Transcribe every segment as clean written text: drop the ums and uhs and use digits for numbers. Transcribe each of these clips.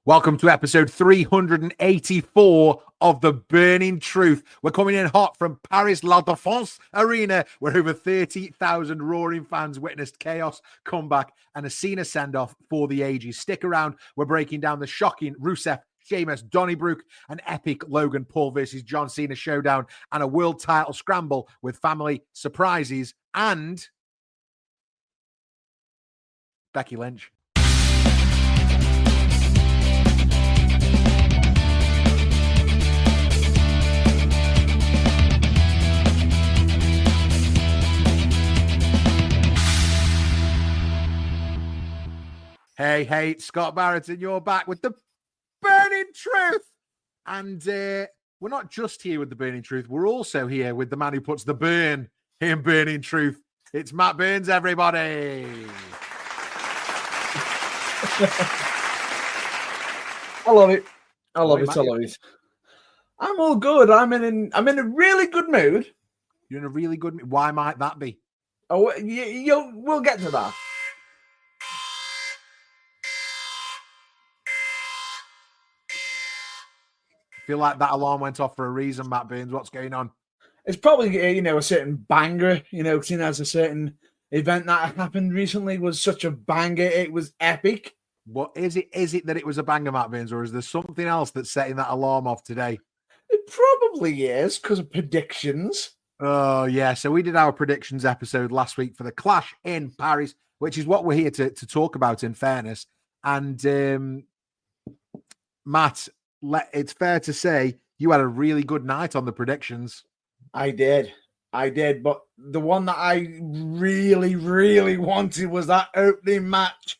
Welcome to episode 384 of The Burning Truth. We're coming in hot from Paris La Défense Arena, where over 30,000 roaring fans witnessed chaos, comeback, and a Cena send-off for the ages. Stick around. We're breaking down the shocking Rusev, Sheamus, Donnybrook, an epic Logan Paul versus John Cena showdown, and a world title scramble with family surprises and Becky Lynch. Hey, Scott Barrett, and you're back with the Burning Truth. And we're not just here with the Burning Truth. We're also here with the man who puts the burn in Burning Truth. It's Matt Burns, everybody. I love it. I love it. I'm all good. I'm in a really good mood. You're in a really good mood. Why might that be? Oh, we'll get to that. I feel like that alarm went off for a reason, Matt Burns. What's going on? It's probably, a certain banger, seeing as a certain event that happened recently was such a banger. It was epic. What is it? Is it that it was a banger, Matt Burns, or is there something else that's setting that alarm off today? It probably is because of predictions. Oh, yeah. So we did our predictions episode last week for the Clash in Paris, which is what we're here to talk about, in fairness. And Matt, it's fair to say you had a really good night on the predictions. I did. But the one that I really, really wanted was that opening match.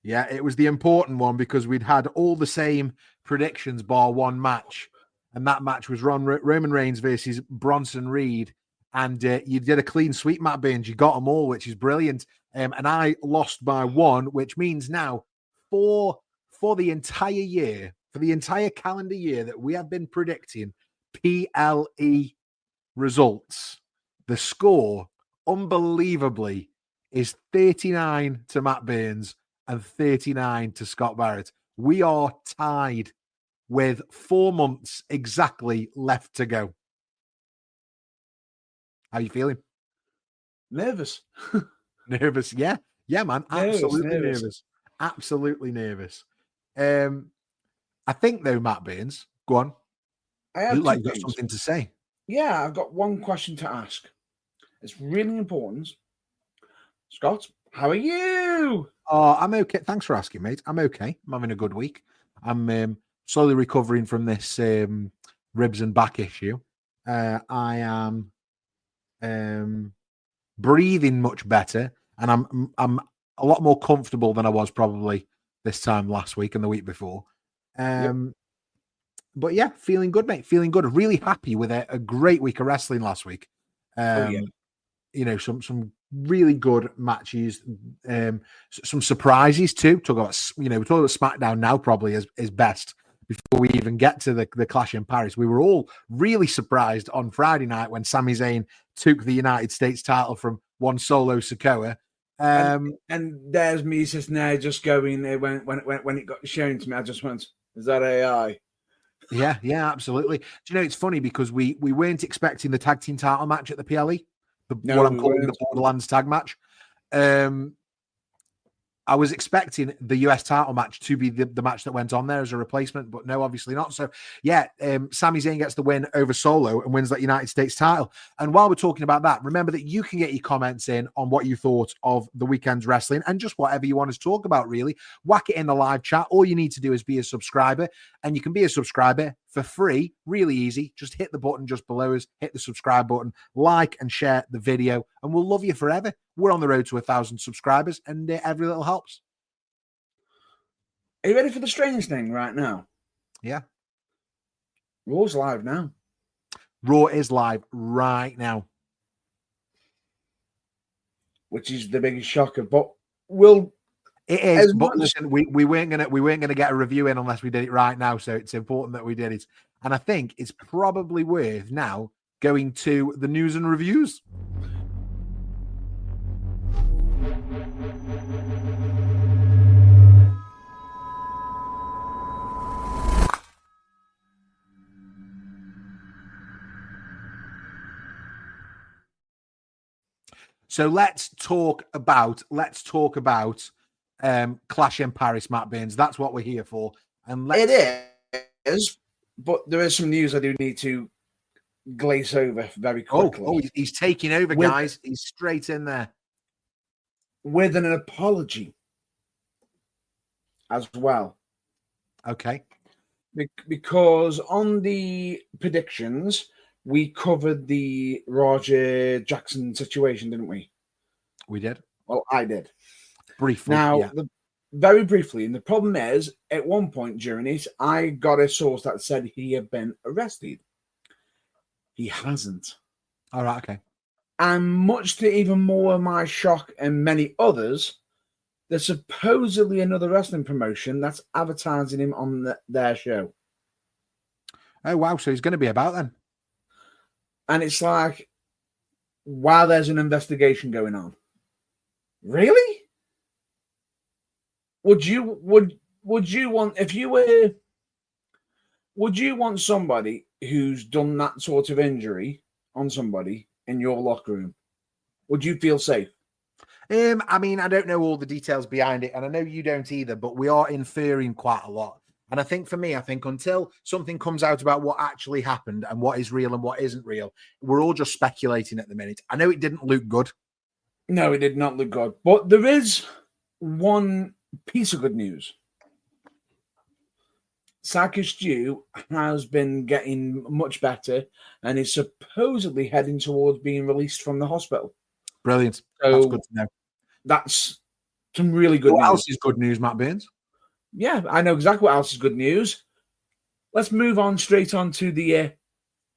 Yeah, it was the important one because we'd had all the same predictions bar one match. And that match was Roman Reigns versus Bronson Reed. And you did a clean sweep, Matt Burns. You got them all, which is brilliant. And I lost by one, which means now for the entire year, for the entire calendar year that we have been predicting PLE results, the score, unbelievably, is 39 to Matt Burns and 39 to Scott Barrett. We are tied with 4 months exactly left to go. How are you feeling? Nervous. Nervous, yeah. Yeah, man. Absolutely nervous. Absolutely nervous. I think, though, Matt Burns, go on. You look like you've got something to say. Yeah, I've got one question to ask. It's really important. Scott, how are you? Oh, I'm okay. Thanks for asking, mate. I'm okay. I'm having a good week. I'm slowly recovering from this ribs and back issue. I am breathing much better, and I'm a lot more comfortable than I was probably this time last week and the week before. But yeah, feeling good, mate. Feeling good. Really happy with a great week of wrestling last week. Some really good matches. Some surprises too. We're talking about SmackDown now probably is best before we even get to the Clash in Paris. We were all really surprised on Friday night when Sami Zayn took the United States title from one Solo Sikoa. And there's me sitting there just going, when it got shown to me, I just went, is that AI? Yeah, absolutely. Do you know, it's funny because we weren't expecting the tag team title match at the PLE, what I'm calling the Borderlands tag match. I was expecting the US title match to be the match that went on there as a replacement, but no, obviously not. So, yeah, Sami Zayn gets the win over Solo and wins that United States title. And while we're talking about that, remember that you can get your comments in on what you thought of the weekend's wrestling and just whatever you want us to talk about, really. Whack it in the live chat. All you need to do is be a subscriber, and you can be a subscriber for free. Really easy. Just hit the button just below us, hit the subscribe button, like and share the video, and we'll love you forever. We're on the road to 1,000 subscribers, and every little helps. Are you ready for the strange thing right now? Yeah. Raw's live now. Raw is live right now. Which is the biggest shocker, but it is, but listen, we weren't gonna get a review in unless we did it right now, so it's important that we did it. And I think it's probably worth now going to the news and reviews. So let's talk about Clash in Paris, Matt Baines. That's what we're here for. And It is, but there is some news I do need to glaze over very quickly. Oh, he's taking over, guys. He's straight in there. With an apology as well. Okay. Because on the predictions, we covered the Roger Jackson situation, didn't we? We did. Well, I did. Briefly. Now, very briefly, and the problem is, at one point during it, I got a source that said he had been arrested. He hasn't. All right, okay. And much to even more of my shock and many others, there's supposedly another wrestling promotion that's advertising him on their show. Oh, wow. So he's going to be about then. And it's like, while there's an investigation going on. Really? Would you want, if you were, would you want somebody who's done that sort of injury on somebody in your locker room? Would you feel safe? I mean, I don't know all the details behind it, and I know you don't either, but we are inferring quite a lot. And I think for me, until something comes out about what actually happened and what is real and what isn't real, we're all just speculating at the minute. I know it didn't look good. No, it did not look good. But there is one piece of good news. Psychic Stew has been getting much better and is supposedly heading towards being released from the hospital. Brilliant. So that's good to know. That's some really good news. What else is good news, Matt Baines? Yeah, I know exactly what else is good news. Let's move on straight on to the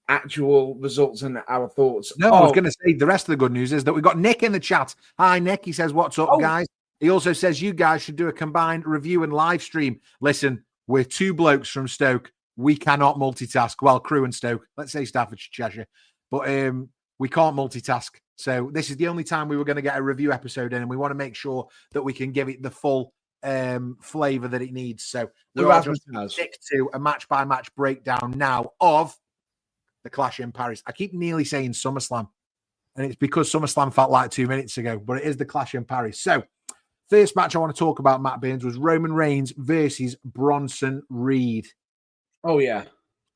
actual results and our thoughts. No, I was going to say the rest of the good news is that we've got Nick in the chat. Hi, Nick. He says, what's up, guys? He also says you guys should do a combined review and live stream. Listen, we're two blokes from Stoke. We cannot multitask. Well, Crewe and Stoke. Let's say Staffordshire, Cheshire. But we can't multitask. So this is the only time we were going to get a review episode in, and we want to make sure that we can give it the full flavor that it needs. So we're just stick to a match-by-match breakdown now of the Clash in Paris. I keep nearly saying SummerSlam, and it's because SummerSlam felt like 2 minutes ago, but it is the Clash in Paris. So first match I want to talk about, Matt Baines, was Roman Reigns versus Bronson Reed. Oh, yeah.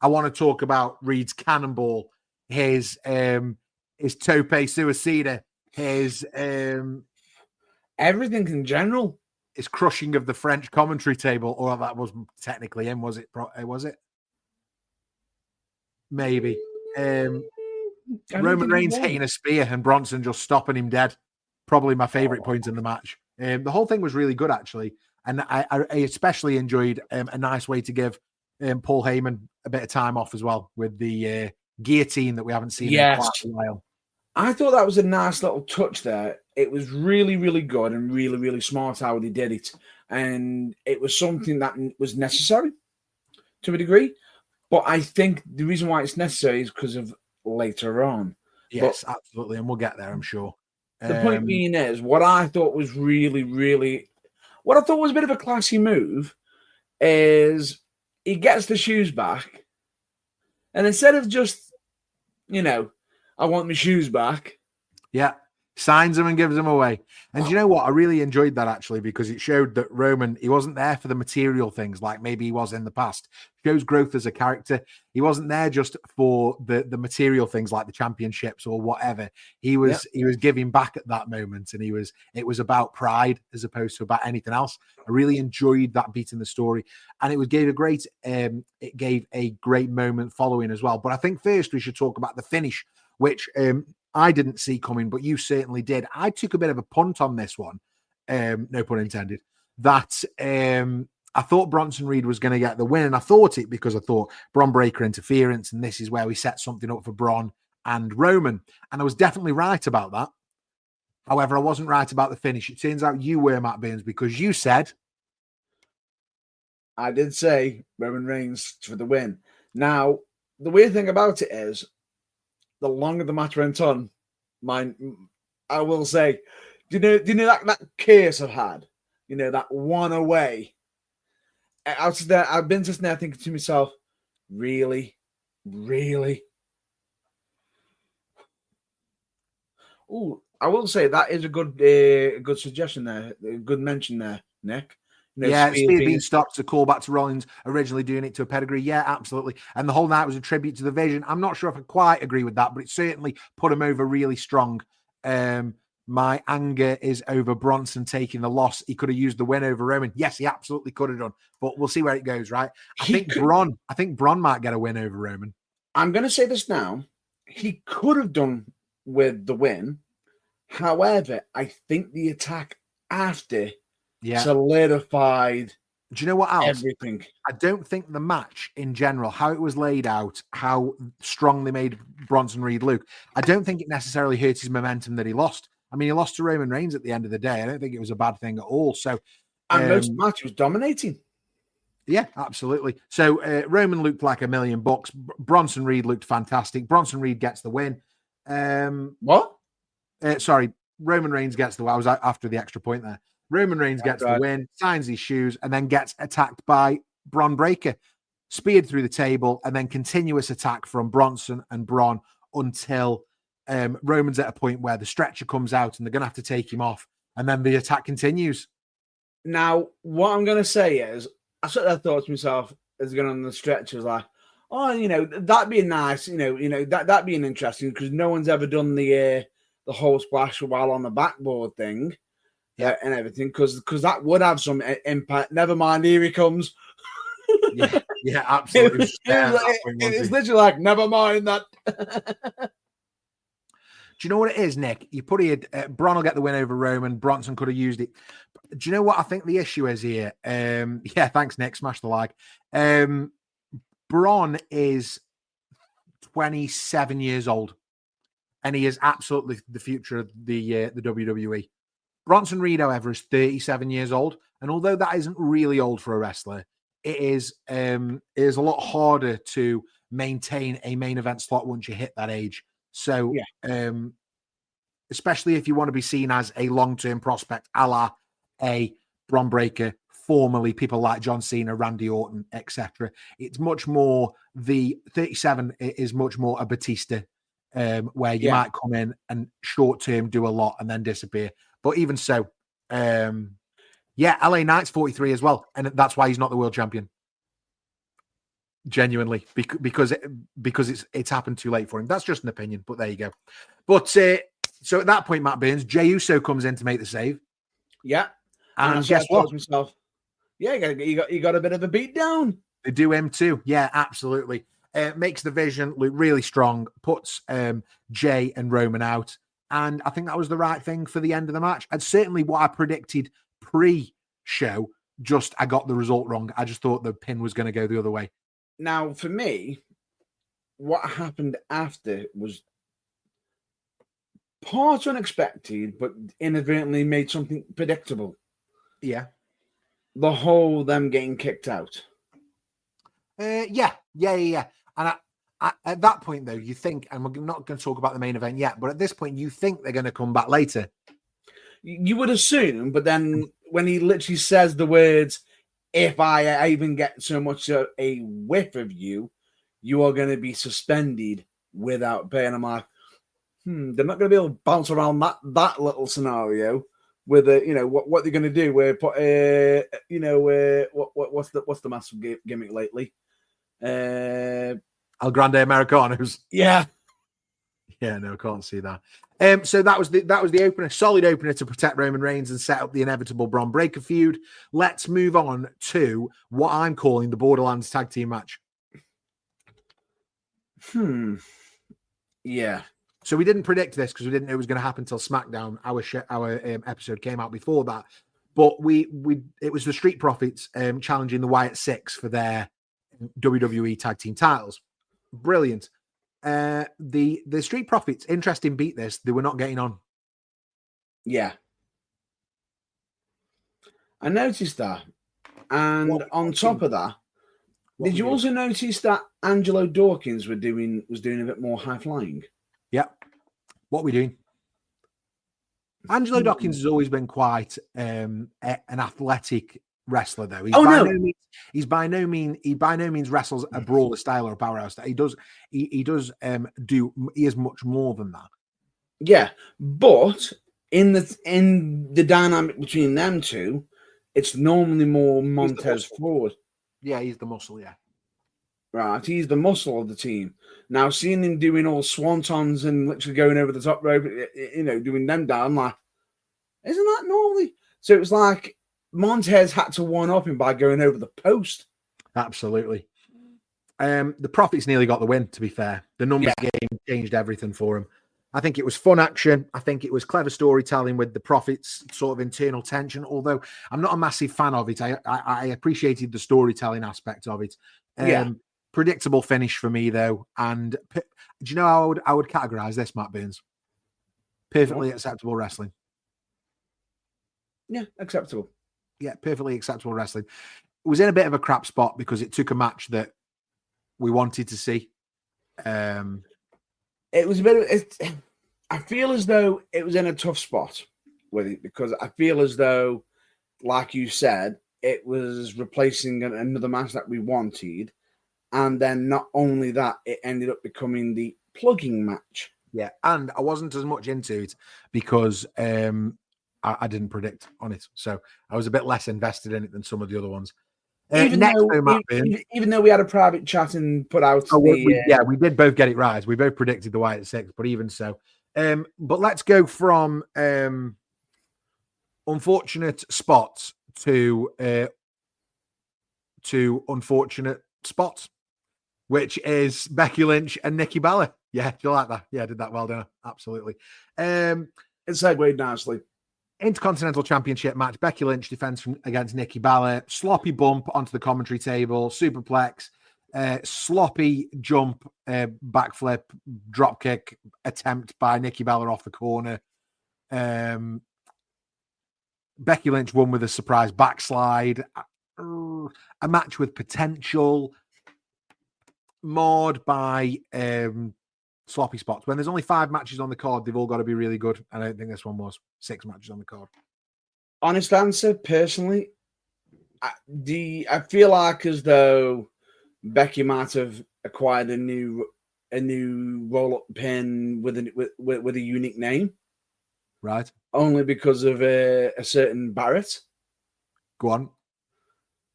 I want to talk about Reed's cannonball, his tope suicida, his everything in general. His crushing of the French commentary table, or that was technically him, was it? Was it? Maybe. Roman Reigns hitting a spear and Bronson just stopping him dead. Probably my favorite point in the match. The whole thing was really good, actually. And I especially enjoyed a nice way to give Paul Heyman a bit of time off as well with the guillotine that we haven't seen in quite a while. I thought that was a nice little touch there. It was really, really good and really, really smart how they did it. And it was something that was necessary to a degree. But I think the reason why it's necessary is because of later on. Yes, absolutely. And we'll get there, I'm sure. The point being is, what I thought was really, really, what I thought was a bit of a classy move is he gets the shoes back. And instead of just, I want my shoes back. Yeah. Signs them and gives them away. And you know what? I really enjoyed that, actually, because it showed that Roman, he wasn't there for the material things like maybe he was in the past. It shows growth as a character. He wasn't there just for the material things like the championships or whatever. He was giving back at that moment, and it was about pride as opposed to about anything else. I really enjoyed that beat in the story, and it gave a great moment following as well. But I think first we should talk about the finish, which I didn't see coming, but you certainly did. I took a bit of a punt on this one, no pun intended, that I thought Bronson Reed was going to get the win, and I thought it because I thought Bron Breakker interference, and this is where we set something up for Bron and Roman, and I was definitely right about that. However, I wasn't right about the finish. It turns out you were, Matt Baines, because you said... I did say Roman Reigns for the win. Now, the weird thing about it is, the longer the match went on, I will say, do you know that case I've had? That one away. I've been just there thinking to myself, really? Ooh, I will say that is a good suggestion there, a good mention there, Nick. Yeah, Spear being stopped to call back to Rollins originally doing it to a pedigree. Yeah, absolutely. And the whole night was a tribute to the Vision. I'm not sure if I quite agree with that, but it certainly put him over really strong. My anger is over Bronson taking the loss. He could have used the win over Roman. Yes, he absolutely could have done. But we'll see where it goes, right? I think Braun might get a win over Roman. I'm going to say this now. He could have done with the win. However, I think the attack after solidified. Do you know what else? Everything. I don't think the match in general, how it was laid out, how strong they made Bronson Reed Luke, I don't think it necessarily hurt his momentum that he lost. I mean, he lost to Roman Reigns at the end of the day. I don't think it was a bad thing at all. So, and most match was dominating. Yeah, absolutely. So Roman looked like $1,000,000. Bronson Reed looked fantastic. Bronson Reed gets the win. What? Sorry, Roman Reigns gets the win. I was after the extra point there. Roman Reigns gets the win, signs his shoes, and then gets attacked by Bron Breakker. Speared through the table, and then continuous attack from Bronson and Bron until Roman's at a point where the stretcher comes out and they're going to have to take him off. And then the attack continues. Now, what I'm going to say is, I sort of thought to myself as going on the stretcher, was like, oh, that'd be nice, that'd be interesting because no one's ever done the whole splash while on the backboard thing. Yeah, and everything because that would have some impact. Never mind, here he comes. yeah, absolutely. It's literally like, never mind that. Do you know what it is, Nick? You put it, Bron will get the win over Roman. Bronson could have used it. Do you know what I think the issue is here? Yeah, thanks, Nick. Smash the like. Bron is 27 years old, and he is absolutely the future of the WWE. Bronson Reed, however, is 37 years old, and although that isn't really old for a wrestler, it is a lot harder to maintain a main event slot once you hit that age. So, especially if you want to be seen as a long-term prospect, a la a Bron Breakker, formerly people like John Cena, Randy Orton, etc. It's much more, the 37 is much more a Batista, where you might come in and short-term do a lot and then disappear. But even so, LA Knight's 43 as well, and that's why he's not the world champion. Genuinely, because it's happened too late for him. That's just an opinion, but there you go. But so at that point, Matt Burns, Jey Uso comes in to make the save. Yeah, and guess what? Myself, you got a bit of a beat down. They do him too. Yeah, absolutely. Makes the Vision look really strong. Puts Jey and Roman out. And I think that was the right thing for the end of the match. And certainly what I predicted pre-show, just I got the result wrong. I just thought the pin was going to go the other way. Now, for me, what happened after was part unexpected, but inadvertently made something predictable. Yeah. The whole them getting kicked out. Yeah. And at that point, though, you think, and we're not going to talk about the main event yet, but at this point, you think they're going to come back later. You would assume, but then when he literally says the words, if I even get so much a whiff of you, you are going to be suspended without pay. And I'm like, they're not going to be able to bounce around that little scenario with what they're going to do. Where put what's the massive gimmick lately? El Grande Americanos. Yeah. Yeah, no, I can't see that. So that was the opener, solid opener to protect Roman Reigns and set up the inevitable Bron Breakker feud. Let's move on to what I'm calling the Borderlands tag team match. Yeah. So we didn't predict this because we didn't know it was going to happen until SmackDown. Our episode came out before that, but it was the Street Profits challenging the Wyatt Six for their WWE tag team titles. Brilliant. The Street Profits, interesting beat this. They were not getting on. Yeah. I noticed that. And on top of that, did you also notice that Angelo Dawkins was doing a bit more high flying? Yeah. What are we doing? Angelo Dawkins has always been quite an athletic wrestler, though. He by no means wrestles a brawler style or a powerhouse. He is much more than that. Yeah, but in the dynamic between them two, it's normally more He's the Montez muscle. forward. Yeah, he's the muscle. Yeah. Right, he's the muscle of the team. Now, seeing him doing all swantons and literally going over the top rope, doing them down, like, isn't that normally? So it was like Montez had to one up him by going over the post. Absolutely. The Profits nearly got the win, to be fair. The numbers game changed everything for him. I think it was fun action. I think it was clever storytelling with the Profits sort of internal tension, although I'm not a massive fan of it. I appreciated the storytelling aspect of it. Predictable finish for me, though. And do you know how I would categorize this, Matt Burns? Perfectly acceptable wrestling. Yeah, acceptable. Yeah, perfectly acceptable wrestling. It was in a bit of a crap spot because it took a match that we wanted to see. It was a bit of, I feel as though it was in a tough spot with it because I feel as though, like you said, it was replacing another match that we wanted. And then not only that, it ended up becoming the plugging match. Yeah, and I wasn't as much into it because I didn't predict on it. So I was a bit less invested in it than some of the other ones. Even though we had a private chat and put out we did both get it right. We both predicted the White at 6, but even so. But let's go from unfortunate spots to unfortunate spots, which is Becky Lynch and Nikki Bella. Yeah, do you like that? Yeah, I did that well, didn't I? Absolutely. It segued nicely. Intercontinental Championship match. Becky Lynch defends against Nikki Bella. Sloppy bump onto the commentary table. Superplex. Sloppy jump, backflip, dropkick attempt by Nikki Bella off the corner. Becky Lynch won with a surprise backslide. A match with potential. Marred by sloppy spots. When there's only 5 matches on the card, they've all got to be really good. I don't think this one was 6 matches on the card. Honest answer, personally, I feel like as though Becky might have acquired a new roll-up pin with a unique name, right? Only because of a certain Barrett. Go on.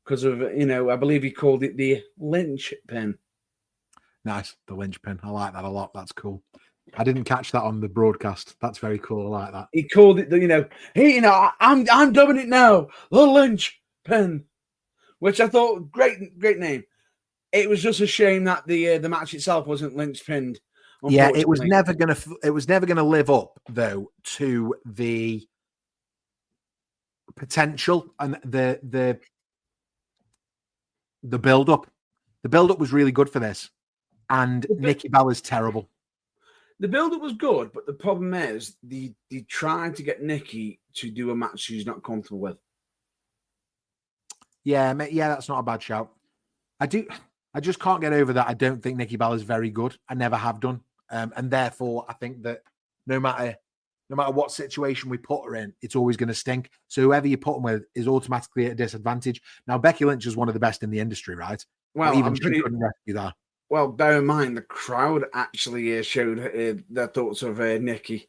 Because of I believe he called it the Lynch pin. Nice, the Lynch pin. I like that a lot. That's cool. I didn't catch that on the broadcast. That's very cool. I like that. He called it I'm dubbing it now, the Lynch pin, which I thought great name. It was just a shame that the match itself wasn't Lynch pinned. Yeah, it was never gonna live up though to the potential and the build up. The build up was really good for this. And Nikki Bella's terrible. The build-up was good, but the problem is they tried to get Nikki to do a match she's not comfortable with. Yeah, that's not a bad shout. I just can't get over that. I don't think Nikki Bella's very good. I never have done, and therefore I think that no matter what situation we put her in, it's always going to stink. So whoever you put them with is automatically at a disadvantage. Now Becky Lynch is one of the best in the industry, right? Well, even she couldn't rescue that. Well, bear in mind, the crowd actually showed their thoughts of Nikki,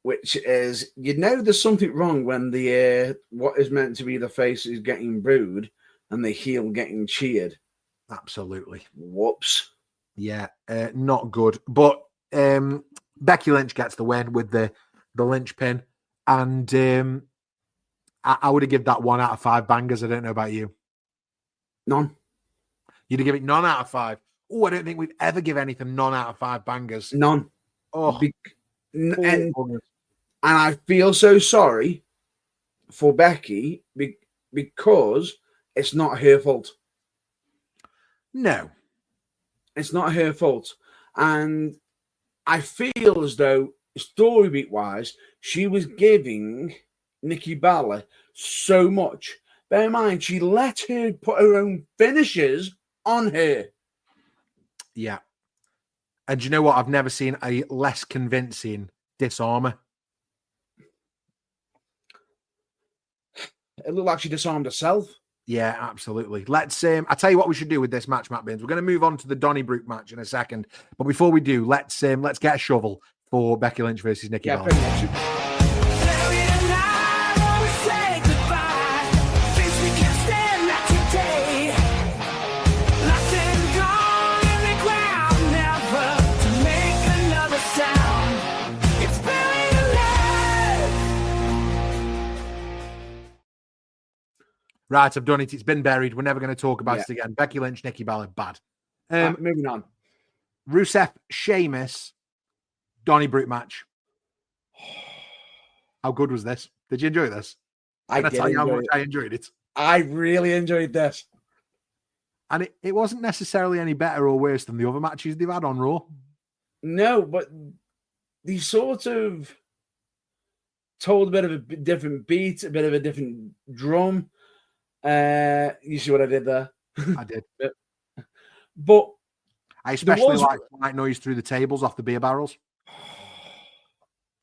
which is, there's something wrong when the what is meant to be the face is getting booed and the heel getting cheered. Absolutely. Whoops. Yeah, not good. But Becky Lynch gets the win with the Lynch pin. And I would have given that 1 out of 5 bangers. I don't know about you. None. You'd have given it none out of 5. Oh, I don't think we've ever given anything none out of 5 bangers. None. Oh, and I feel so sorry for Becky because it's not her fault. No. It's not her fault. And I feel as though, story beat wise, she was giving Nikki Bella so much. Bear in mind, she let her put her own finishes on her. Yeah. And you know what? I've never seen a less convincing disarmer. It looked like she disarmed herself. Yeah, absolutely. Let's I tell you what we should do with this match, Matt Bins. We're going to move on to the Donnybrook match in a second. But before we do, let's get a shovel, for Becky Lynch versus Nikki Bella. Pretty much. Right, I've done it. It's been buried. We're never going to talk about it again. Becky Lynch, Nikki Bella, bad. Moving on. Rusev, Sheamus, Donny Brute match. How good was this? Did you enjoy this? Can I tell you how much I enjoyed it? I really enjoyed this. And it wasn't necessarily any better or worse than the other matches they've had on Raw. No, but they sort of told a bit of a different beat, a bit of a different drum. You see what I did there? I did. But I especially like white noise through the tables off the beer barrels.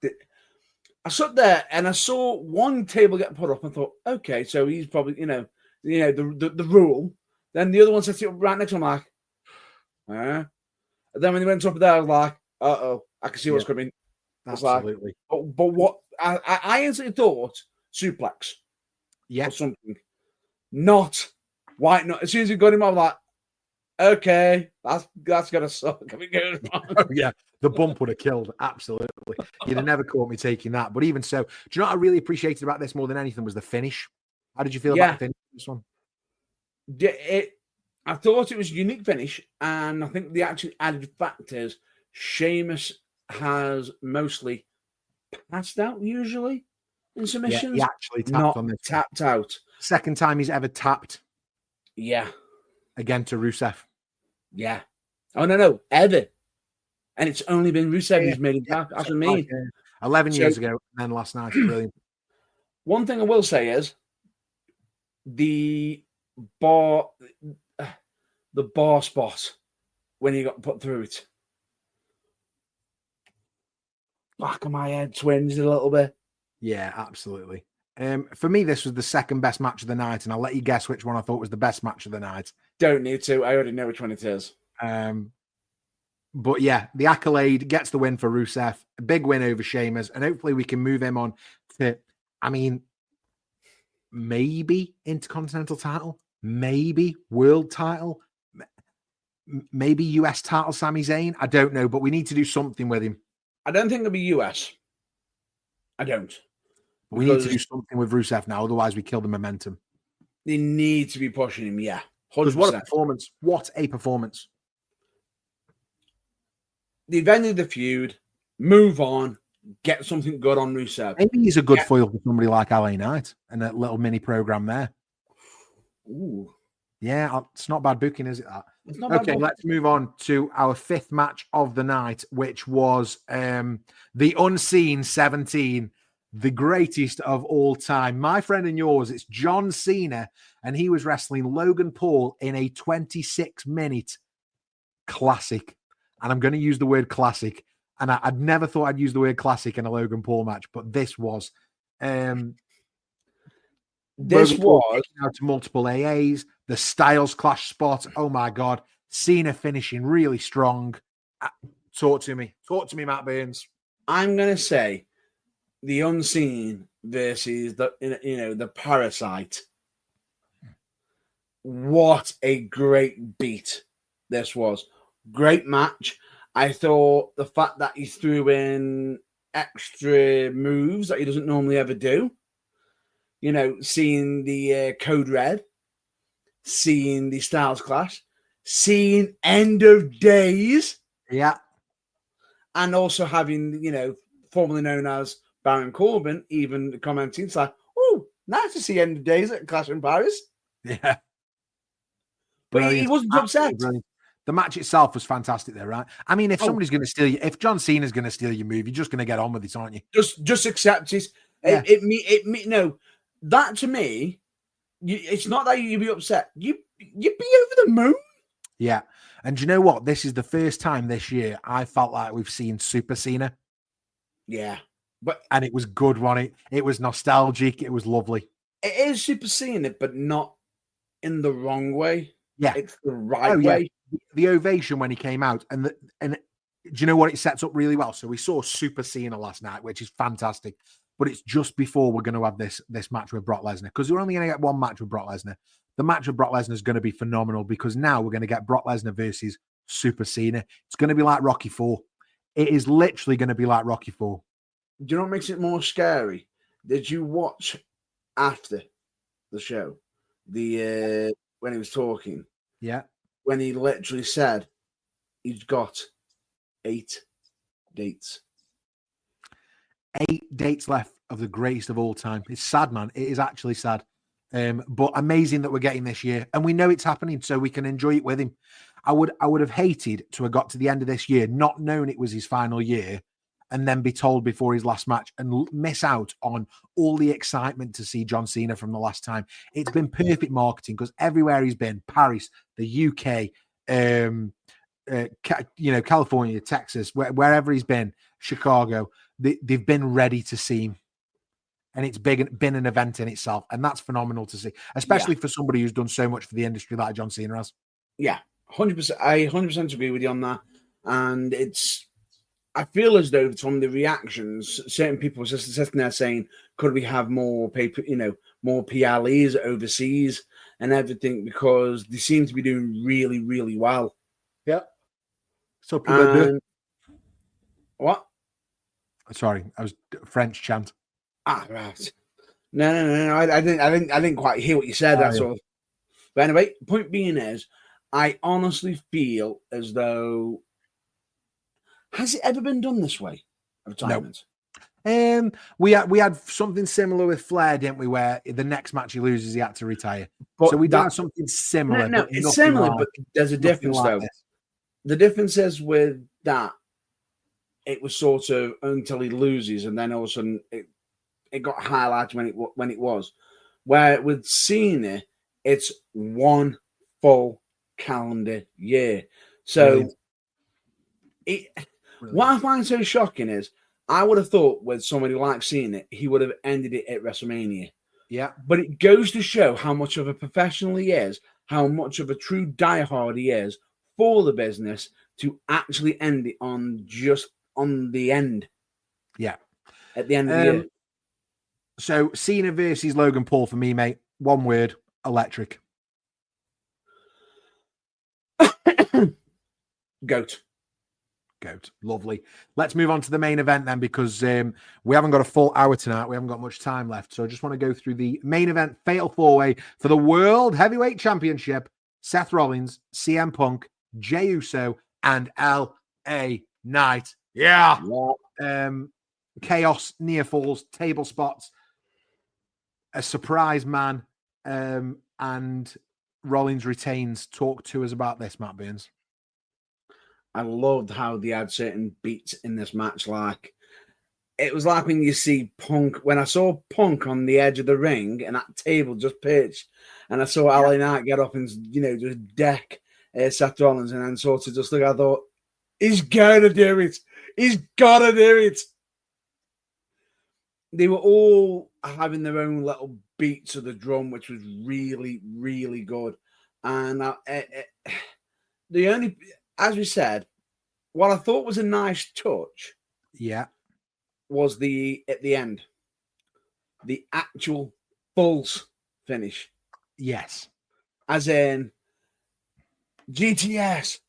I sat there and I saw one table get put up and thought, okay, so he's probably, the rule. Then the other one set it up right next to him, like, And then when he went up there, I was like, uh-oh, I can see what's coming. Absolutely. Like, but what I instantly thought suplex. Yeah. Or something. Not white noise. As soon as he got him, I was like, okay, that's gonna suck. Oh, yeah, the bump would have killed. Absolutely, you'd have never caught me taking that. But even so, do you know what I really appreciated about this more than anything was the finish? How did you feel about the finish of this one? I thought it was a unique finish, and I think the actual added fact is Sheamus has mostly passed out usually in submissions. Yeah, he actually tapped on this. Tapped out. Second time he's ever tapped. Yeah. Again to Rusev. Yeah. Oh, no. Ever. And it's only been Rusev who's made it back. That's what I mean. 11 years ago, and then last night. Brilliant. One thing I will say is the bar spot when he got put through it. Back of my head twinged a little bit. Yeah, absolutely. For me, this was the second best match of the night, and I'll let you guess which one I thought was the best match of the night. Don't need to. I already know which one it is. But yeah, the accolade gets the win for Rusev. A big win over Sheamus, and hopefully we can move him on to, maybe Intercontinental title, maybe World title, maybe US title, Sami Zayn. I don't know, but we need to do something with him. I don't think it'll be US. I don't. We need to do something with Rusev now, otherwise we kill the momentum. They need to be pushing him, yeah. 100%. What a performance. What a performance. They've ended the feud, move on, get something good on Rusev. Maybe he's a good foil for somebody like LA Knight and a little mini program there. Ooh. Yeah, it's not bad booking, is it? That? It's not bad booking. Let's move on to our fifth match of the night, which was the Unseen 17, the greatest of all time. My friend and yours, it's John Cena, and he was wrestling Logan Paul in a 26-minute classic. And I'm going to use the word classic. And I'd never thought I'd use the word classic in a Logan Paul match, but this was. This was out to multiple AAs, the Styles Clash spot. Oh my God. Cena finishing really strong. Talk to me, Matt Burns. I'm going to say the Unseen versus the Parasite. What a great beat this was. Great match. I thought the fact that he threw in extra moves that he doesn't normally ever do. Seeing the Code Red, seeing the Styles Clash, seeing End of Days. Yeah. And also having, formerly known as Baron Corbin, even commenting, it's like, oh, nice to see End of Days at Clash in Paris. Yeah. But he wasn't upset. Brilliant. The match itself was fantastic there, right? If somebody's going to steal you, if John Cena's going to steal your move, you're just going to get on with it, aren't you? Just accept it. Yeah. No, that to me, it's not that you'd be upset. You'd be over the moon. Yeah. And do you know what? This is the first time this year I felt like we've seen Super Cena. Yeah. And it was good, wasn't it? It was nostalgic. It was lovely. It is Super Cena, but not in the wrong way. Yeah. It's the right way. The ovation when he came out, and you know what? It sets up really well. So we saw Super Cena last night, which is fantastic. But it's just before we're going to have this match with Brock Lesnar, because we're only going to get one match with Brock Lesnar. The match with Brock Lesnar is going to be phenomenal, because now we're going to get Brock Lesnar versus Super Cena. It's going to be like Rocky IV. It is literally going to be like Rocky IV. Do you know what makes it more scary? Did you watch after the show when he was talking? Yeah. When he literally said he's got 8 dates. 8 dates left of the greatest of all time. It's sad, man. It is actually sad. But amazing that we're getting this year, and we know it's happening, so we can enjoy it with him. I would have hated to have got to the end of this year, not known it was his final year, and then be told before his last match and miss out on all the excitement to see John Cena from the last time. It's been perfect marketing, because everywhere he's been, Paris, the UK, California, Texas, wherever he's been, Chicago, they've been ready to see him. And it's been an event in itself. And that's phenomenal to see, especially for somebody who's done so much for the industry like John Cena has. Yeah, 100%. I 100% agree with you on that. And I feel as though from the reactions, certain people were just sitting there saying, could we have more paper, more PLEs overseas and everything, because they seem to be doing really, really well. Yeah. So people do. What? Sorry, I was French chant. Right. No. I didn't quite hear what you said. That's all. But anyway, point being is, I honestly feel as though, has it ever been done this way? Retirement. No. We had something similar with Flair, didn't we? Where the next match he loses, he had to retire. But so we did something similar. No, it's similar, but there's a difference though. The difference is with that, it was sort of until he loses, and then all of a sudden it got highlighted when it was. Where with Cena, it's one full calendar year. So what I find so shocking is, I would have thought with somebody like Cena, he would have ended it at WrestleMania. Yeah. But it goes to show how much of a professional he is, how much of a true diehard he is for the business, to actually end it on the end. Yeah. At the end of the year. So Cena versus Logan Paul for me, mate. One word: electric. Goat. Lovely. Let's move on to the main event then, because we haven't got a full hour tonight. We haven't got much time left. So I just want to go through the main event fatal 4-way for the World Heavyweight Championship. Seth Rollins, CM Punk, Jey Uso, and LA Knight. Yeah. Chaos, near falls, table spots, a surprise man, and Rollins retains. Talk to us about this, Matt Burns. I loved how they had certain beats in this match. Like, it was like when you see Punk, when I saw Punk on the edge of the ring and that table just pitched, and I saw LA Knight get up and, just deck Seth Rollins, and then sort of just look, I thought, he's got to do it. He's got to do it. They were all having their own little beats of the drum, which was really, really good. And the only, as we said, what I thought was a nice touch, was at the end, the actual false finish. Yes, as in GTS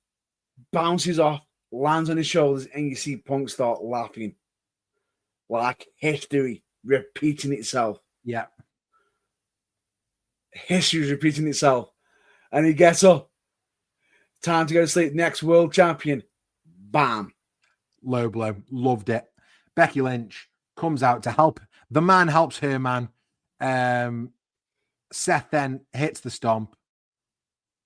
bounces off, lands on his shoulders, and you see Punk start laughing, like history repeating itself. Yeah, history's repeating itself, and he gets up. Time to go to sleep. Next world champion. Bam. Low blow. Loved it. Becky Lynch comes out to help. The man helps her man. Seth then hits the stomp.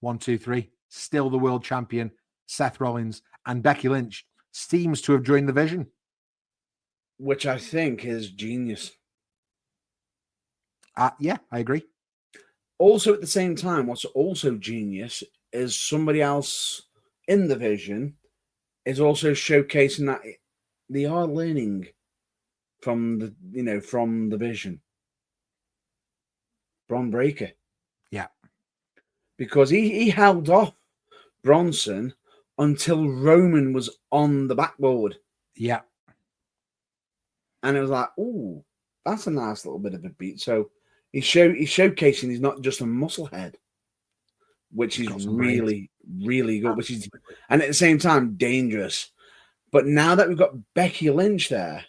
1, 2, 3. Still the world champion. Seth Rollins and Becky Lynch seems to have joined the vision. Which I think is genius. Yeah, I agree. Also, at the same time, what's also genius is somebody else in the vision is also showcasing that they are learning from the vision. Bron Breakker. Yeah. Because he held off Bronson until Roman was on the backboard. Yeah. And it was like, ooh, that's a nice little bit of a beat. So he's showcasing he's not just a muscle head, which is really, really good, which is, and at the same time, dangerous. But now that we've got Becky Lynch there,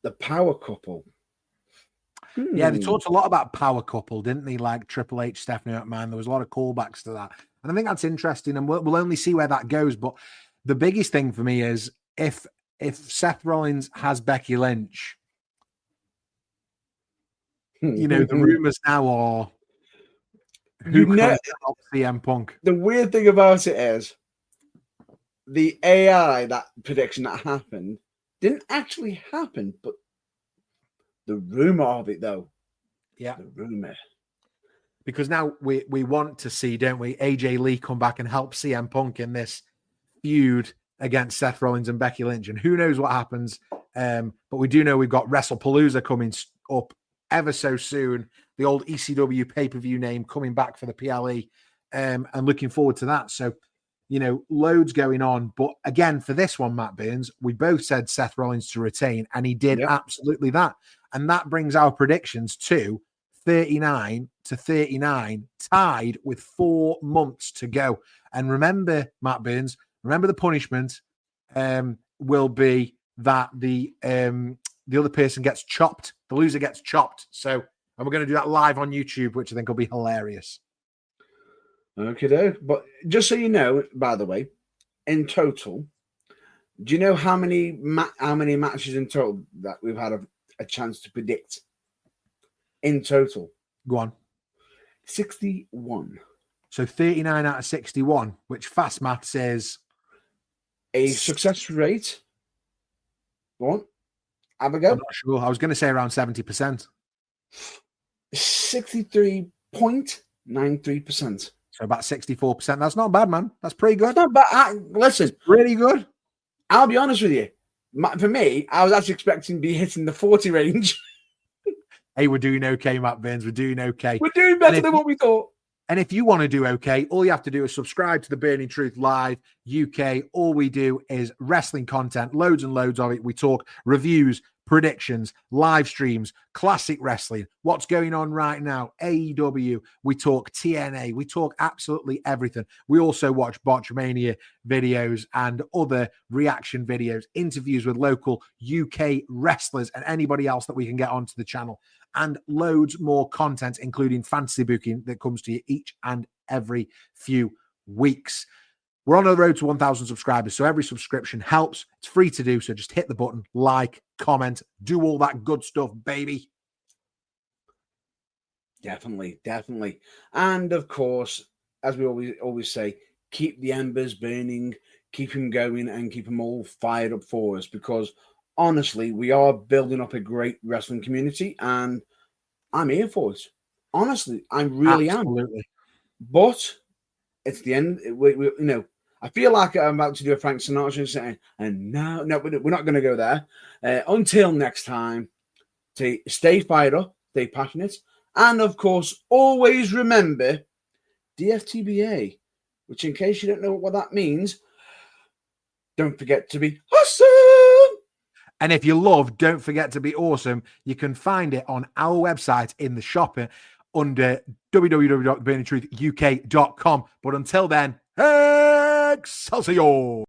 the power couple. Yeah, they talked a lot about power couple, didn't they? Like Triple H, Stephanie McMahon. There was a lot of callbacks to that. And I think that's interesting, and we'll only see where that goes. But the biggest thing for me is if Seth Rollins has Becky Lynch, you know, the rumors now are who can help CM Punk. The weird thing about it is the AI, that prediction that happened, didn't actually happen, but the rumor of it, though. Yeah. The rumor. Because now we want to see, don't we, AJ Lee come back and help CM Punk in this feud against Seth Rollins and Becky Lynch. And who knows what happens. But we do know we've got WrestlePalooza coming up ever so soon. The old ECW pay-per-view name coming back for the PLE. And looking forward to that. So, you know, loads going on. But again, for this one, Matt Burns, we both said Seth Rollins to retain, and he did absolutely that. And that brings our predictions to 39-39, tied with 4 months to go. And remember, Matt Burns, remember the punishment will be that the other person gets chopped. The loser gets chopped. So, and we're going to do that live on YouTube, which I think will be hilarious. Okay, but just so you know, by the way, in total, do you know how many matches in total that we've had a chance to predict? In total, go on. 61. So 39 out of 61, which fast math says a success rate. Go on. Have a go. I'm not sure. I was going to say around 70%. 63.93%. So about 64%. That's not bad, man. That's pretty good. That's not bad. Listen, it's pretty good. I'll be honest with you. For me, I was actually expecting to be hitting the 40 range. Hey, we're doing okay, Matt Burns. We're doing okay. We're doing better than what we thought. And if you want to do okay, all you have to do is subscribe to the Burning Truth Live UK. All we do is wrestling content, loads and loads of it. We talk reviews, predictions, live streams, classic wrestling, what's going on right now, AEW. We talk TNA. We talk absolutely everything. We also watch Botchmania videos and other reaction videos, interviews with local UK wrestlers and anybody else that we can get onto the channel, and loads more content, including fantasy booking that comes to you each and every few weeks. We're on the road to 1,000 subscribers, so every subscription helps. It's free to do, so just hit the button, like, comment, do all that good stuff, baby. Definitely. And of course, as we always say, keep the embers burning, keep them going, and keep them all fired up for us, because honestly, we are building up a great wrestling community, and I'm here for it. Honestly, I really am. But it's the end. We I feel like I'm about to do a Frank Sinatra saying, and no, we're not going to go there. Until next time, stay fired up, stay passionate, and of course, always remember DFTBA, which, in case you don't know what that means, don't forget to be awesome. And if you love Don't Forget to Be Awesome, you can find it on our website in the shopper under www.burningtruthuk.com. But until then, Excelsior!